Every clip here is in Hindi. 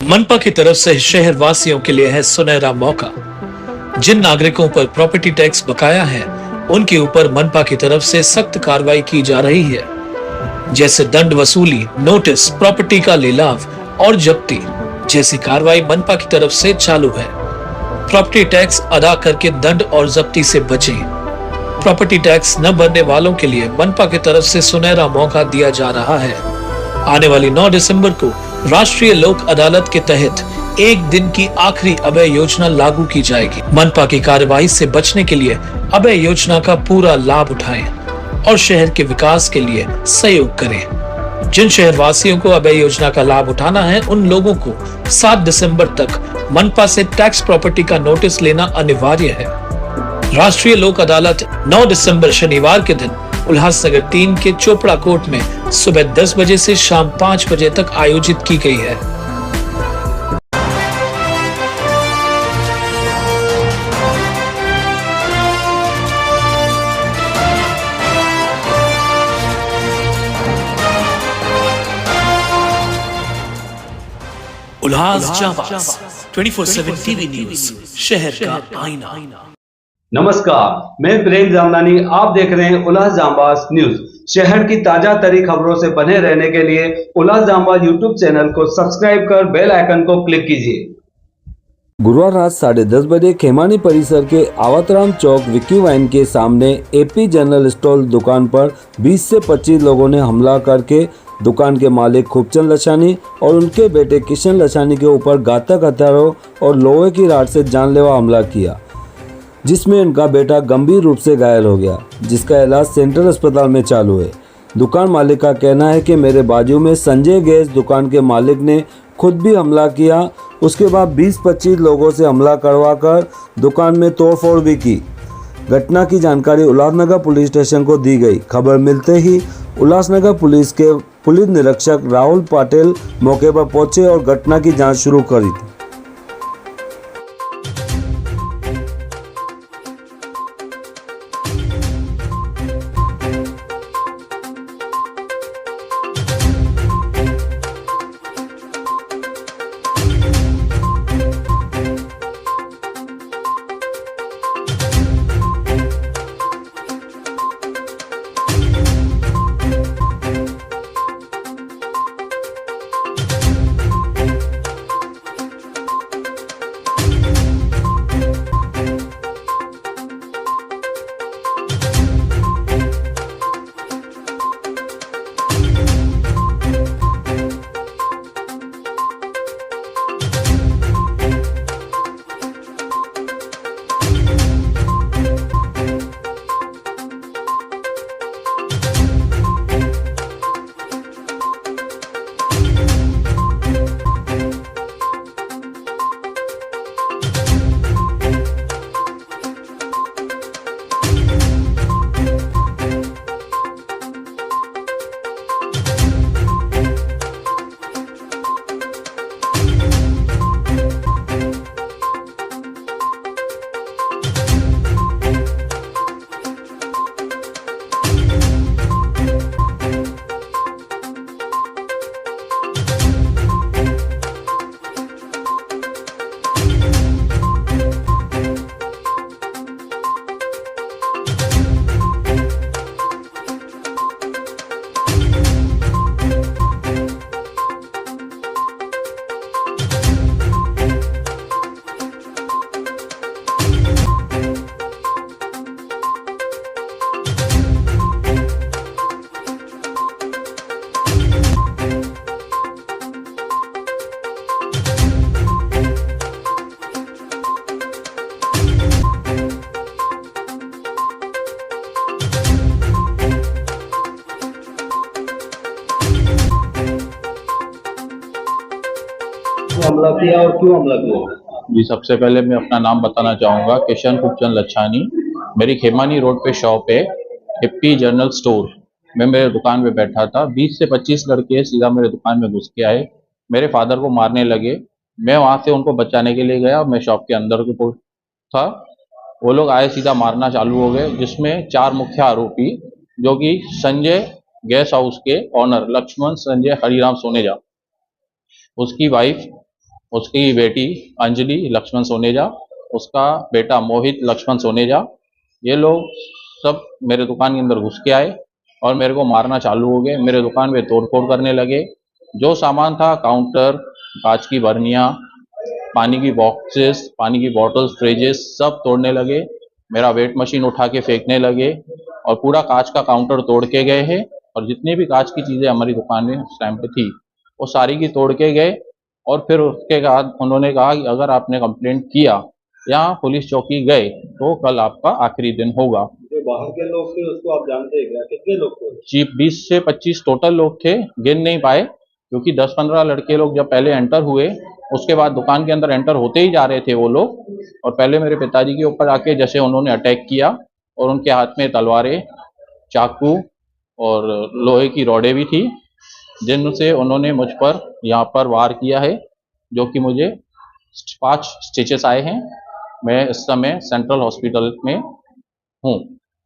मनपा की तरफ से शहर वासियों के लिए है सुनहरा मौका। जिन नागरिकों पर प्रॉपर्टी टैक्स बकाया है, उनके ऊपर मनपा की तरफ से सख्त कार्रवाई की जा रही है, जैसे दंड वसूली, नोटिस, प्रॉपर्टी का लिलाव और जब्ती जैसी कार्रवाई मनपा की तरफ से चालू है। प्रॉपर्टी टैक्स अदा करके दंड और जब्ती से बचें। प्रॉपर्टी टैक्स न भरने वालों के लिए मनपा की तरफ से सुनहरा मौका दिया जा रहा है। आने वाली 9 दिसंबर को राष्ट्रीय लोक अदालत के तहत एक दिन की आखिरी अभय योजना लागू की जाएगी। मनपा की कार्रवाई से बचने के लिए अभय योजना का पूरा लाभ उठाएं और शहर के विकास के लिए सहयोग करें। जिन शहर वासियों को अभय योजना का लाभ उठाना है, उन लोगों को 7 दिसंबर तक मनपा से टैक्स प्रॉपर्टी का नोटिस लेना अनिवार्य है। राष्ट्रीय लोक अदालत 9 दिसंबर शनिवार के दिन उल्लासनगर 3 के चोपड़ा कोर्ट में सुबह 10 बजे से शाम 5 बजे तक आयोजित की गई है। उल्लास जाबाज 24/7 टीवी न्यूज, शहर का आईना। नमस्कार, मैं प्रेम जामदानी। आप देख रहे हैं उल्लास जाबाज न्यूज। शहर की ताजा तरीन खबरों से बने रहने के लिए उल्लास जाबाज यूट्यूब चैनल को सब्सक्राइब कर बेल आइकन को क्लिक कीजिए। गुरुवार रात 10:30 बजे खेमानी परिसर के आवतराम चौक विक्की वाइन के सामने एपी जनरल स्टोर दुकान पर 20 से 25 लोगों ने हमला करके दुकान के मालिक खूबचंद लछानी और उनके बेटे किशन लछानी के ऊपर घातक हथियारों और लोहे की राड से जानलेवा हमला किया, जिसमें उनका बेटा गंभीर रूप से घायल हो गया, जिसका इलाज सेंट्रल अस्पताल में चालू है। दुकान मालिक का कहना है कि मेरे बाजू में संजय गैस दुकान के मालिक ने खुद भी हमला किया। उसके बाद 20-25 लोगों से हमला करवाकर दुकान में तोड़फोड़ भी की। घटना की जानकारी उल्लासनगर पुलिस स्टेशन को दी गई। खबर मिलते ही उल्लासनगर पुलिस के पुलिस निरीक्षक राहुल पाटिल मौके पर पहुंचे और घटना की जांच शुरू करी थी। हमला किया और क्यों हमला किया? जी, सबसे पहले मैं अपना नाम बताना चाहूँगा, किशन खूबचंद लच्छानी। मेरी खेमानी रोड पे शॉप है, एपी जनरल स्टोर। मैं मेरे दुकान पे बैठा था, 20 से 25 लड़के सीधा मेरे दुकान में घुस के आए, मेरे फादर को मारने लगे। मैं वहाँ से उनको बचाने के लिए गया, मैं शॉप के अंदर था। वो लोग आए, सीधा मारना चालू हो गए, जिसमें 4 मुख्य आरोपी, जो कि संजय गैस हाउस के ऑनर लक्ष्मण संजय हरिराम सोनेजा, उसकी वाइफ उसकी बेटी अंजलि लक्ष्मण सोनेजा, उसका बेटा मोहित लक्ष्मण सोनेजा, ये लोग सब मेरे दुकान के अंदर घुस के आए और मेरे को मारना चालू हो गए। मेरे दुकान में तोड़फोड़ करने लगे। जो सामान था, काउंटर, कांच की बर्नियाँ, पानी की बॉक्सेस, पानी की बॉटल्स, फ्रिजेस सब तोड़ने लगे। मेरा वेट मशीन उठा के फेंकने लगे और पूरा कांच का काउंटर तोड़ के गए हैं। और जितनी भी कांच की चीज़ें हमारी दुकान में उस टाइम पे थी वो सारी की तोड़ के गए। और फिर उसके बाद उन्होंने कहा कि अगर आपने कंप्लेंट किया या पुलिस चौकी गए तो कल आपका आखिरी दिन होगा। जो बाहर के लोग थे उसको आप जानते हैं क्या, कितने लोग थे? जी 20 से 25 टोटल लोग थे, गिन नहीं पाए क्योंकि 10-15 लड़के लोग जब पहले एंटर हुए उसके बाद दुकान के अंदर एंटर होते ही जा रहे थे वो लोग। और पहले मेरे पिताजी के ऊपर आके जैसे उन्होंने अटैक किया और उनके हाथ में तलवारें, चाकू और लोहे की रॉडें भी थी जिनसे उन्होंने मुझ पर यहाँ पर वार किया है, जो कि मुझे 5 स्टिचेस आए हैं। मैं इस समय सेंट्रल हॉस्पिटल में हूँ।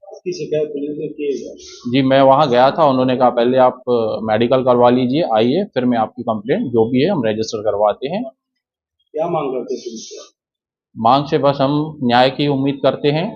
इसकी शिकायत पुलिस ने की है क्या? जी मैं वहाँ गया था, उन्होंने कहा पहले आप मेडिकल करवा लीजिए, आइए फिर मैं आपकी कंप्लेंट जो भी है हम रजिस्टर करवाते हैं। क्या मांग करते हैं पुलिस से? मांग से बस हम न्याय की उम्मीद करते हैं।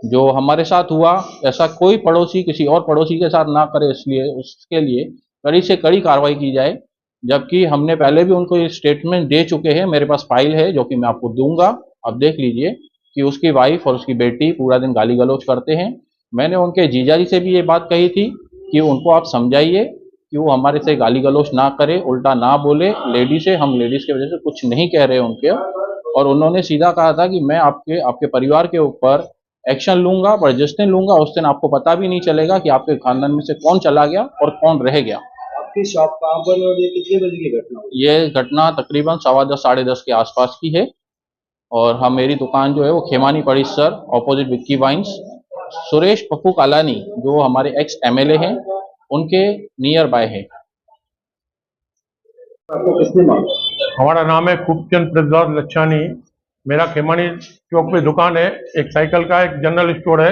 जो हमारे साथ हुआ ऐसा कोई पड़ोसी किसी और पड़ोसी के साथ ना करे, इसलिए उसके लिए कड़ी से कड़ी कार्रवाई की जाए। जबकि हमने पहले भी उनको ये स्टेटमेंट दे चुके हैं, मेरे पास फाइल है जो कि मैं आपको दूंगा, आप देख लीजिए कि उसकी वाइफ और उसकी बेटी पूरा दिन गाली गलौज करते हैं। मैंने उनके जीजा जी से भी ये बात कही थी कि उनको आप समझाइए कि वो हमारे से गाली गलौज ना करे, उल्टा ना बोले। लेडीज है, हम लेडीज की वजह से कुछ नहीं कह रहे उनके। और उन्होंने सीधा कहा था कि मैं आपके परिवार के ऊपर एक्शन लूंगा, पर जिस दिन लूंगा उस दिन आपको पता भी नहीं चलेगा कि आपके खानदान में से कौन चला गया और कौन रह गया। आपकी शॉप कहाँ पर और ये कितने बजे की घटना हुई? ये घटना तकरीबन 10:15 साढ़े 10 के आसपास की है। और हम मेरी दुकान जो है वो खेमानी परिसर ऑपोजिट विक्की वाइन्स, सुरेश पप्पू कालानी जो हमारे एक्स एमएलए हैं उनके नियर बाय है। आपको किसने मारा? हमारा नाम है खूबचंद प्रसाद लच्छानी। मेरा खेमानी चौक पे दुकान है, एक साइकिल का एक जनरल स्टोर है।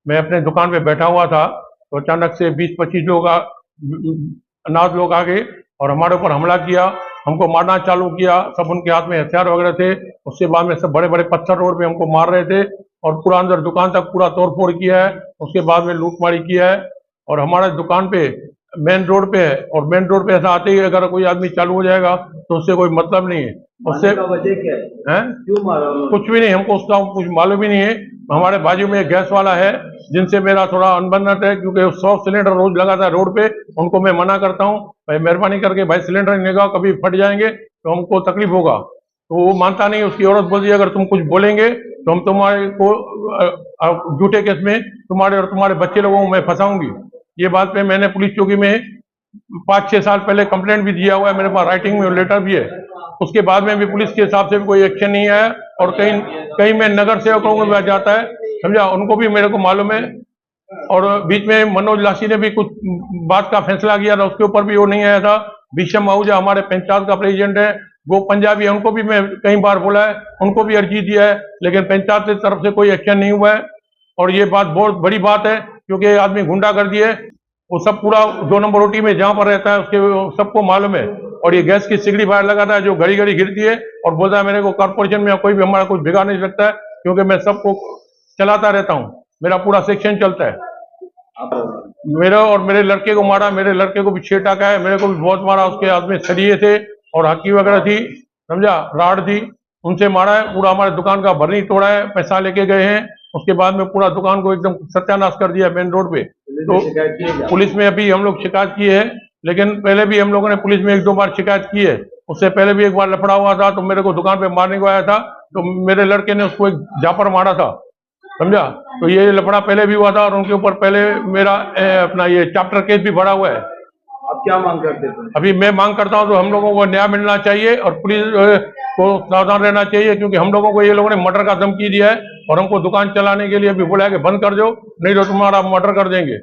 मैं अपने दुकान पे बैठा हुआ था तो अचानक से 20-25 लोग अनाथ लोग आ गए और हमारे ऊपर हमला किया, हमको मारना चालू किया। सब उनके हाथ में हथियार वगैरह थे। उसके बाद में सब बड़े बड़े पत्थर रोड पे हमको मार रहे थे और पूरा अंदर दुकान तक पूरा तोड़फोड़ किया है। उसके बाद में लूटमारी किया है और हमारे दुकान पे मेन रोड पे है और मेन रोड पे ऐसा आते ही अगर कोई आदमी चालू हो जाएगा तो उससे कोई मतलब नहीं है। उससे मारने का वजह क्या है? क्यों मारा उन्होंने? कुछ भी नहीं, हमको उसका कुछ मालूम ही नहीं है। हमारे बाजू में एक गैस वाला है जिनसे मेरा थोड़ा अनबन है, क्योंकि 100 सिलेंडर रोज लगाता है रोड पे। उनको मैं मना करता हूँ, भाई मेहरबानी करके भाई सिलेंडर नहीं लगाओ, कभी फट जाएंगे तो हमको तकलीफ होगा। तो वो मानता नहीं। उसकी औरत बोलती है अगर तुम कुछ बोलेंगे तो हम तुम्हारे को झूठे केस में तुम्हारे और तुम्हारे बच्चे लोगों को मैं फंसाऊंगी। ये बात पे मैंने पुलिस चौकी में 5-6 साल पहले कंप्लेंट भी दिया हुआ है, मेरे पास राइटिंग में लेटर भी है। उसके बाद में भी पुलिस के हिसाब से भी कोई एक्शन नहीं आया और कहीं कहीं में नगर सेवकों को भी जाता है, समझा, उनको भी मेरे को मालूम है। और बीच में मनोज लासी ने भी कुछ बात का फैसला किया था, उसके ऊपर भी वो नहीं आया था। भीषम आहूजा हमारे पंचायत का प्रेसिडेंट है, वो पंजाबी है, उनको भी मैं कई बार बोला है, उनको भी अर्जी दिया है, लेकिन पंचायत की तरफ से कोई एक्शन नहीं हुआ है। और ये बात बहुत बड़ी बात है क्योंकि आदमी गुंडागर्दी है, वो सब पूरा 2 नंबर रोटी में जहां पर रहता है उसके सबको मालूम है। और ये गैस की सिगड़ी बाहर लगाता है जो घड़ी घड़ी गिरती है और बोलता है मेरे को कॉर्पोरेशन में कोई भी हमारा कुछ बिगाड़ नहीं सकता है, क्योंकि मैं सबको चलाता रहता हूँ, मेरा पूरा सेक्शन चलता है। मेरा और मेरे लड़के को मारा, मेरे लड़के को भी 6 टाका है, मेरे को भी बहुत मारा। उसके हाथ में सरिये थे और हकी वगैरह थी, समझा, राड थी, उनसे मारा है। पूरा हमारे दुकान का बर्नी तोड़ा है, पैसा लेके गए हैं। उसके बाद में पूरा दुकान को एकदम सत्यानाश कर दिया मेन रोड पे। तो पुलिस में अभी हम लोग शिकायत की है, लेकिन पहले भी हम लोगों ने पुलिस में 1-2 बार शिकायत की है। उससे पहले भी एक बार लफड़ा हुआ था तो मेरे को दुकान पे मारने को आया था, तो मेरे लड़के ने उसको एक झापर मारा था, समझा। तो ये लफड़ा पहले भी हुआ था और उनके ऊपर पहले मेरा अपना ये चैप्टर केस भी भरा हुआ है। आप क्या मांग करते थे? अभी मैं मांग करता हूं तो हम लोगों को न्याय मिलना चाहिए और पुलिस को सावधान रहना चाहिए, क्योंकि हम लोगों को ये लोगों ने मर्डर का धमकी दिया है और हमको दुकान चलाने के लिए भी बोला है कि बंद कर दो, नहीं तो तुम्हारा मर्डर कर देंगे।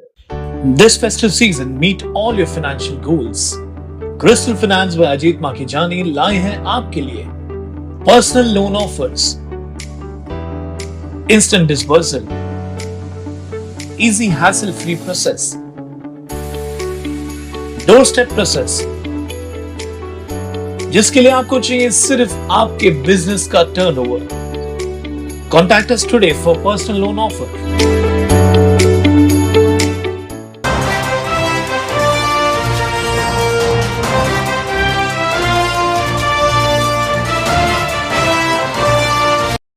This festive season, meet all your financial goals. Crystal Finance by Ajit Makijani लाए हैं आपके लिए personal loan offers, instant disbursal, easy hassle-free process, doorstep process, जिसके लिए आपको चाहिए सिर्फ आपके बिजनेस का turnover. Contact us today for personal loan offer.